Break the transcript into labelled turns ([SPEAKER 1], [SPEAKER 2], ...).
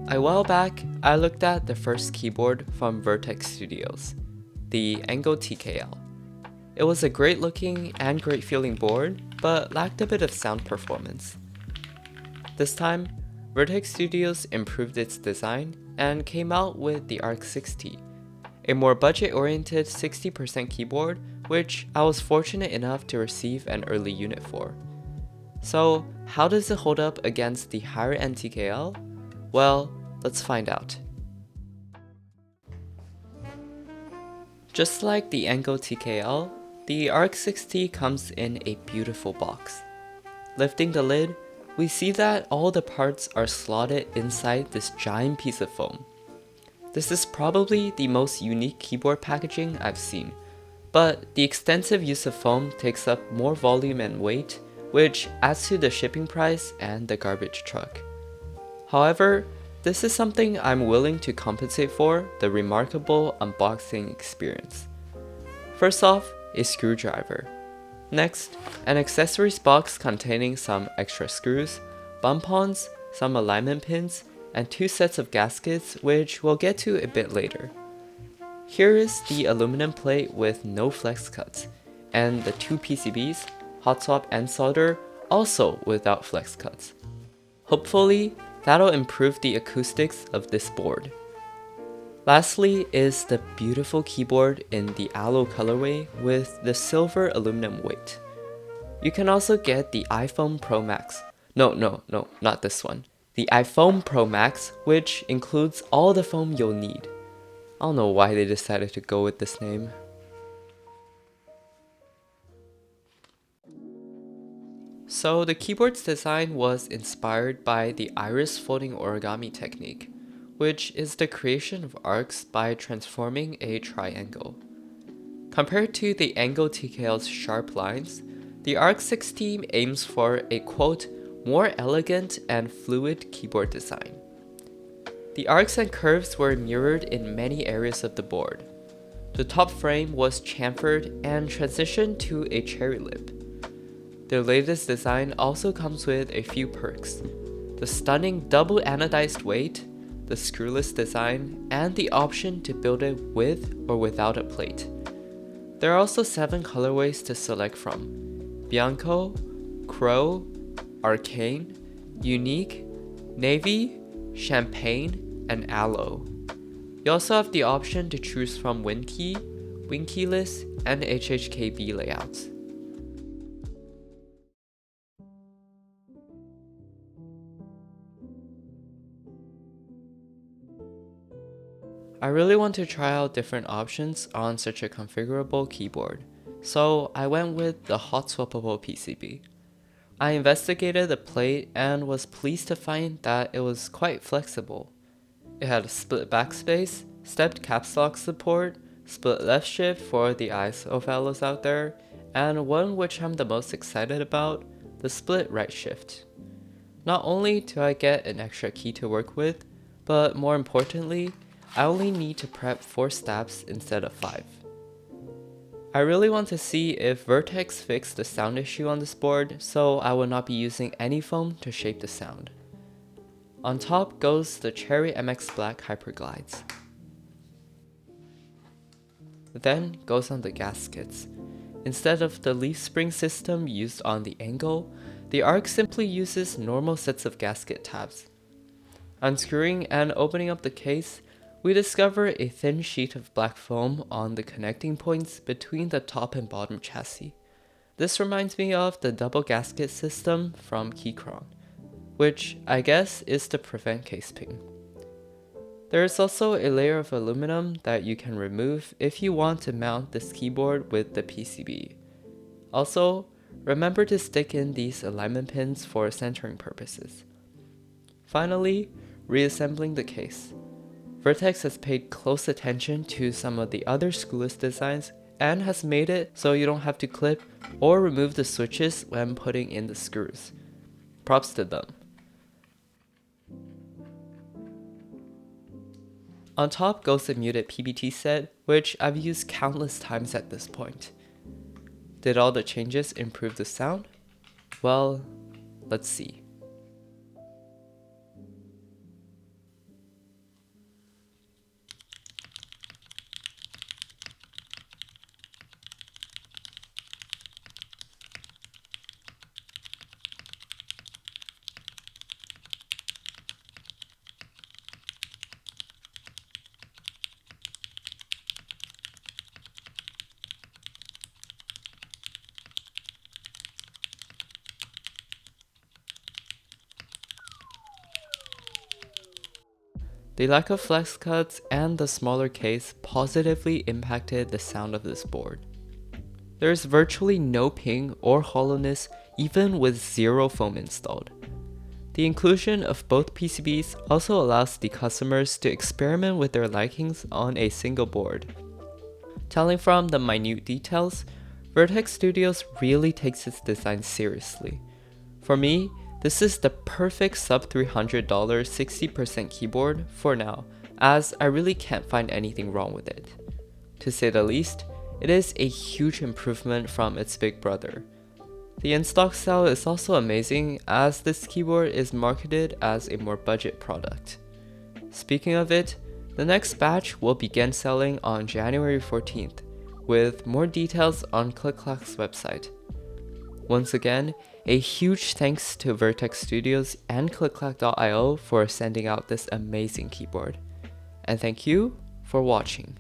[SPEAKER 1] A while back, I looked at the first keyboard from Vertex Studios, the Ango TKL. It was a great looking and great feeling board, but lacked a bit of sound performance. This time, Vertex Studios improved its design and came out with the Arc 60, a more budget-oriented 60% keyboard which I was fortunate enough to receive an early unit for. So, how does it hold up against the higher end TKL? Well, let's find out. Just like the Ango TKL, the Arc 60 comes in a beautiful box. Lifting the lid, we see that all the parts are slotted inside this giant piece of foam. This is probably the most unique keyboard packaging I've seen, but the extensive use of foam takes up more volume and weight, which adds to the shipping price and the garbage truck. However, this is something I'm willing to compensate for the remarkable unboxing experience. First off, a screwdriver. Next, an accessories box containing some extra screws, bump-ons, some alignment pins, and 2 sets of gaskets which we'll get to a bit later. Here is the aluminum plate with no flex cuts, and the 2 PCBs, hot swap and solder, also without flex cuts. Hopefully, that'll improve the acoustics of this board. Lastly is the beautiful keyboard in the Aloe colorway with the silver aluminum weight. You can also get the iPhone Pro Max. No, not this one. The iPhone Pro Max, which includes all the foam you'll need. I don't know why they decided to go with this name. So the keyboard's design was inspired by the iris folding origami technique, which is the creation of arcs by transforming a triangle. Compared to the Ango TKL's sharp lines, the Arc 60 aims for a quote, more elegant and fluid keyboard design. The arcs and curves were mirrored in many areas of the board. The top frame was chamfered and transitioned to a cherry lip. Their latest design also comes with a few perks: the stunning double anodized weight, the screwless design, and the option to build it with or without a plate. There are also 7 colorways to select from: Bianco, Crow, Arcane, Unique, Navy, Champagne, and Aloe. You also have the option to choose from WinKey, WinKeyless, and HHKB layouts. I really want to try out different options on such a configurable keyboard, so I went with the hot swappable PCB. I investigated the plate and was pleased to find that it was quite flexible. It had a split backspace, stepped caps lock support, split left shift for the ISO fellows out there, and one which I'm the most excited about, the split right shift. Not only do I get an extra key to work with, but more importantly, I only need to prep 4 stabs instead of 5. I really want to see if Vertex fixed the sound issue on this board, so I will not be using any foam to shape the sound. On top goes the Cherry MX Black Hyperglides. Then goes on the gaskets. Instead of the leaf spring system used on the Ango, the Arc simply uses normal sets of gasket tabs. Unscrewing and opening up the case, we discover a thin sheet of black foam on the connecting points between the top and bottom chassis. This reminds me of the double gasket system from Keychron, which I guess is to prevent case ping. There is also a layer of aluminum that you can remove if you want to mount this keyboard with the PCB. Also, remember to stick in these alignment pins for centering purposes. Finally, reassembling the case. Vertex has paid close attention to some of the other screwless designs and has made it so you don't have to clip or remove the switches when putting in the screws. Props to them. On top goes the muted PBT set, which I've used countless times at this point. Did all the changes improve the sound? Well, let's see. The lack of flex cuts and the smaller case positively impacted the sound of this board. There is virtually no ping or hollowness even with zero foam installed. The inclusion of both PCBs also allows the customers to experiment with their likings on a single board. Telling from the minute details, Vertex Studios really takes its design seriously. For me, this is the perfect sub $300 60% keyboard for now, as I really can't find anything wrong with it. To say the least, it is a huge improvement from its big brother. The in-stock style is also amazing, as this keyboard is marketed as a more budget product. Speaking of it, the next batch will begin selling on January 14th, with more details on ClickClack's website. Once again, a huge thanks to Vertex Studios and ClickClack.io for sending out this amazing keyboard. And thank you for watching.